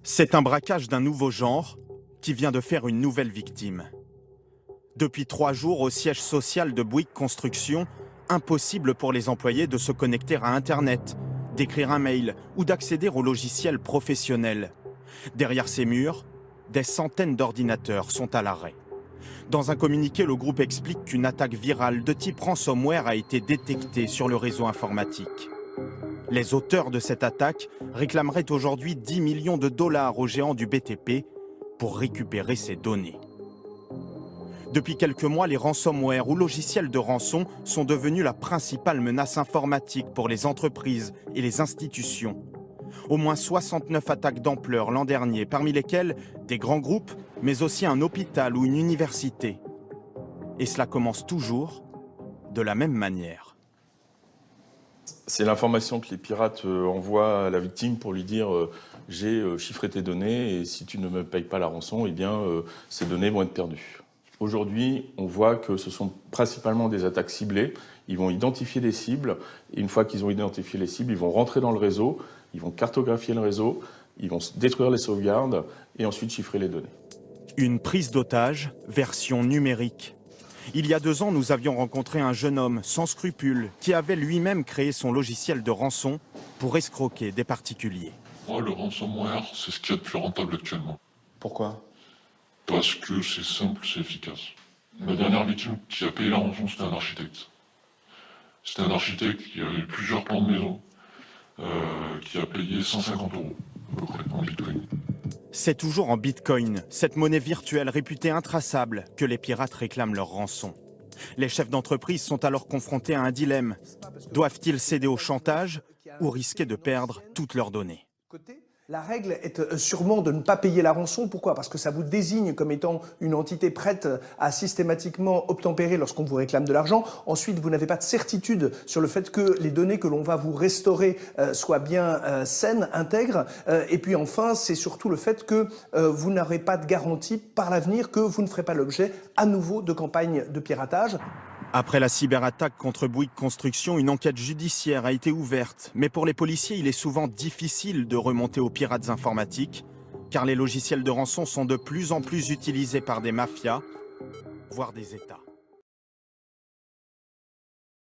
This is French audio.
C'est un braquage d'un nouveau genre qui vient de faire une nouvelle victime. Depuis 3 jours, au siège social de Bouygues Construction, impossible pour les employés de se connecter à Internet, d'écrire un mail ou d'accéder au logiciel professionnel. Derrière ces murs, des centaines d'ordinateurs sont à l'arrêt. Dans un communiqué, le groupe explique qu'une attaque virale de type ransomware a été détectée sur le réseau informatique. Les auteurs de cette attaque réclameraient aujourd'hui 10 millions de dollars aux géants du BTP pour récupérer ces données. Depuis quelques mois, les ransomware ou logiciels de rançon sont devenus la principale menace informatique pour les entreprises et les institutions. Au moins 69 attaques d'ampleur l'an dernier, parmi lesquelles des grands groupes, mais aussi un hôpital ou une université. Et cela commence toujours de la même manière. C'est l'information que les pirates envoient à la victime pour lui dire j'ai chiffré tes données et si tu ne me payes pas la rançon, eh bien ces données vont être perdues. Aujourd'hui, on voit que ce sont principalement des attaques ciblées. Ils vont identifier des cibles et une fois qu'ils ont identifié les cibles, ils vont rentrer dans le réseau, ils vont cartographier le réseau, ils vont détruire les sauvegardes et ensuite chiffrer les données. Une prise d'otage, version numérique. Il y a 2 ans, nous avions rencontré un jeune homme sans scrupules qui avait lui-même créé son logiciel de rançon pour escroquer des particuliers. Moi, le ransomware, c'est ce qu'il y a de plus rentable actuellement. Pourquoi ? Parce que c'est simple, c'est efficace. Ma dernière victime qui a payé la rançon, c'était un architecte. C'était un architecte qui avait plusieurs plans de maison, qui a payé 150 € à peu près en bitcoin. C'est toujours en bitcoin, cette monnaie virtuelle réputée intraçable, que les pirates réclament leur rançon. Les chefs d'entreprise sont alors confrontés à un dilemme. Doivent-ils céder au chantage ou risquer de perdre toutes leurs données ? La règle est sûrement de ne pas payer la rançon. Pourquoi? Parce que ça vous désigne comme étant une entité prête à systématiquement obtempérer lorsqu'on vous réclame de l'argent. Ensuite, vous n'avez pas de certitude sur le fait que les données que l'on va vous restaurer soient bien saines, intègres. Et puis enfin, c'est surtout le fait que vous n'aurez pas de garantie par l'avenir que vous ne ferez pas l'objet à nouveau de campagnes de piratage. Après la cyberattaque contre Bouygues Construction, une enquête judiciaire a été ouverte. Mais pour les policiers, il est souvent difficile de remonter aux pirates informatiques, car les logiciels de rançon sont de plus en plus utilisés par des mafias, voire des États.